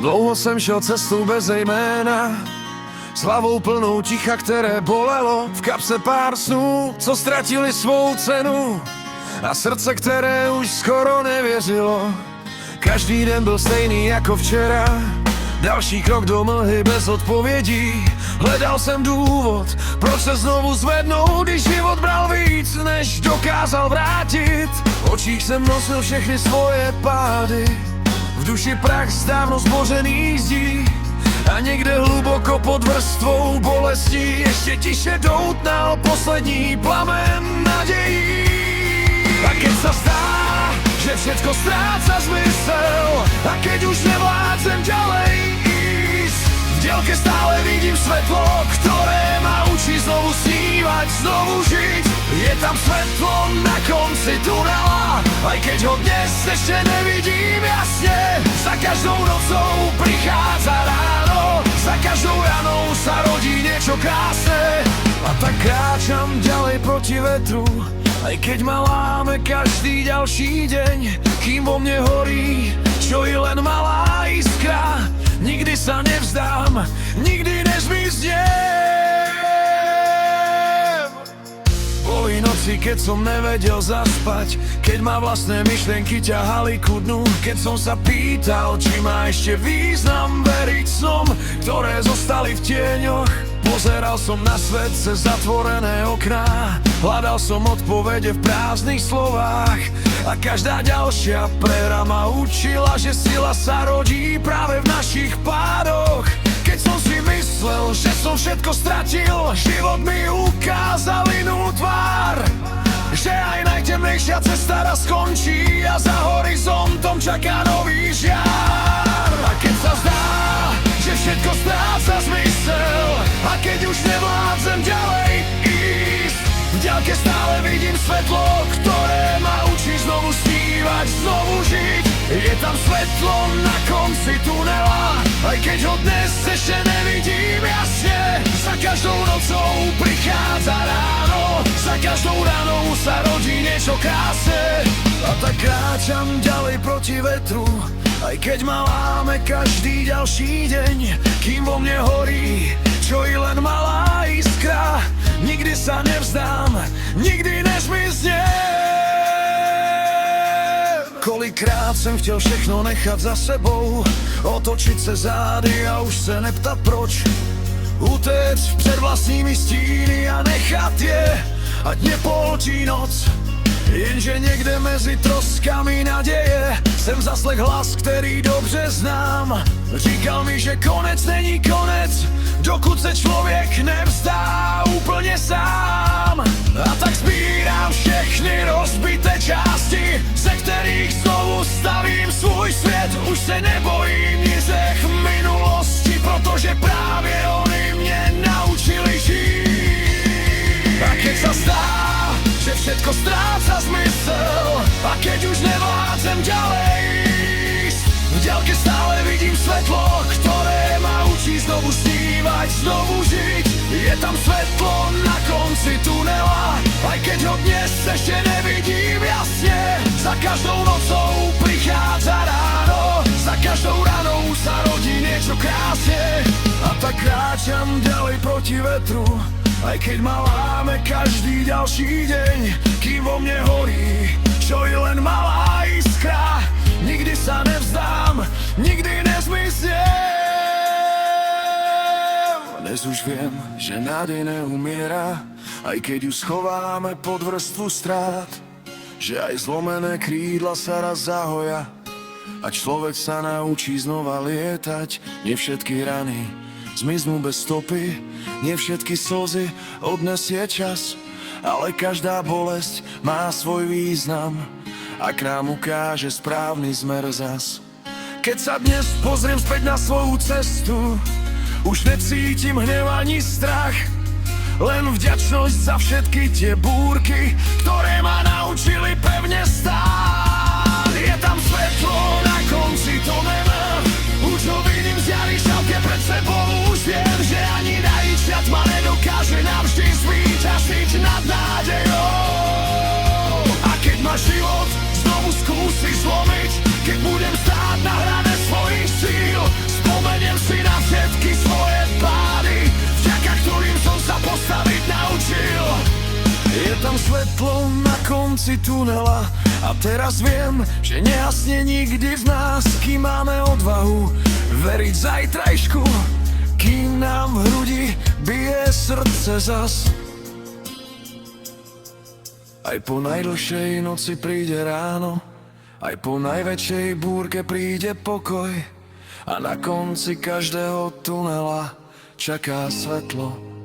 Dlouho jsem šel cestou bez jména, s hlavou plnou ticha, které bolelo. V kapse pár snů, co ztratili svou cenu, a srdce, které už skoro nevěřilo. Každý den byl stejný jako včera, další krok do mlhy bez odpovědí. Hledal jsem důvod, proč se znovu zvednout, když život bral víc, než dokázal vrátit. V očích jsem nosil všechny svoje pády, v duši prach z dávno zbořených zdí. A někde hluboko pod vrstvou bolestí ještě tiše doutnal poslední plamen nadějí. A keď sa zdá, že všetko stráca zmysel, a keď už nevládzem ďalej ísť, v diaľke stále vidím svetlo, ktoré ma učí znovu snívať, znovu žiť. Je tam svetlo na konci tunela, aj keď ho dnes ešte nevidím jasne. Za každou nocou prichádza ráno, za každou ranou sa rodí niečo krásne. A tak kráčam ďalej proti vetru, aj keď ma láme každý ďalší deň, kým vo mne horí čo i len malá iskra. Nikdy sa nevzdám, nikdy nezmiznem. Boli noci, keď som nevedel zaspať, keď ma vlastné myšlienky ťahali ku dnu, keď som sa pýtal, či má ešte význam veriť snom, ktoré zostali v tieňoch. Pozeral som na svet cez zatvorené okná, hľadal som odpovede v prázdnych slovách, a každá ďalšia prehra ma učila, že sila sa rodí práve v našich pádoch. Keď som si myslel, že som všetko stratil, život mi ukázal inú tvár, že aj najtemnejšia cesta raz skončí a za horizontom čaká nový žiar. A keď sa zdá, že všetko stráca zmysel, a keď už nevládzem ďalej ísť, v diaľke stále vidím svetlo, ktoré ma učí znovu snívať, znovu žiť. Je tam svetlo na konci tunela, aj keď ho dnes ešte nevidím jasne. Za každou nocou prichádza ráno, za každou ranou sa rodí niečo krásne. A tak kráčam ďalej proti vetru, aj keď ma láme každý ďalší deň, kým vo mne horí čo i len malá iskra. Nikdy sa nevzdám, nikdy nezmiznem. Kolikrát jsem chtěl všechno nechat za sebou, otočit se zády a už se neptat proč, utéct před vlastními stíny a nechat je, ať nepolčí noc. Jenže někde mezi troskami naděje jsem zaslech hlas, který dobře znám. Říkal mi, že konec není konec, dokud se člověk nevzdá úplně sám. A tak sbírám všechny rozbité části, ze kterých znovu stavím svůj svět. Už se nebojím nízech minulosti, protože právě oni mě naučili žít. A keď sa zdá, že všetko stráca zmysel, a keď už nevládzem ďalej ísť, v diaľke stále vidím svetlo, ktoré ma učí znovu snívať, znovu žiť. Je tam svetlo na konci tunela, aj keď ho dnes ešte nevidím jasne. Za každou nocou prichádza ráno, za každou ranou sa rodí niečo krásne. A tak kráčam ďalej proti vetru, aj keď ma láme každý ďalší deň, kým vo mne horí čo i len malá iskra. Nikdy sa nevzdám, nikdy nezmiznem. Dnes už viem, že nádej neumiera, aj keď ju schováme pod vrstvu strát, že aj zlomené krídla sa raz zahoja a človek sa naučí znova lietať. Nie všetky rany zmiznú bez stopy, nie všetky slzy odnesie čas, ale každá bolesť má svoj význam, ak nám ukáže správny smer zas. Keď sa dnes pozriem späť na svoju cestu, už necítim hnev ani strach, len vďačnosť za všetky tie búrky, ktoré ma naučili pevne stáť. Je tam svetlo na konci tunela, už ho vidím z jary šalke pred sebou. Už viem, že ani najväčšia tma nedokáže navždy zvíťaziť nad nádejou. A keď ma život znovu skúsi zlomiť, keď budem stáť na hrane svojich síl, konci tunela. A teraz viem, že nejasne nikdy v nás, kým máme odvahu veriť zajtrajšku, kým nám v hrudi bije srdce zas. Aj po najdlhšej noci príde ráno, aj po najväčšej búrke príde pokoj, a na konci každého tunela čaká svetlo.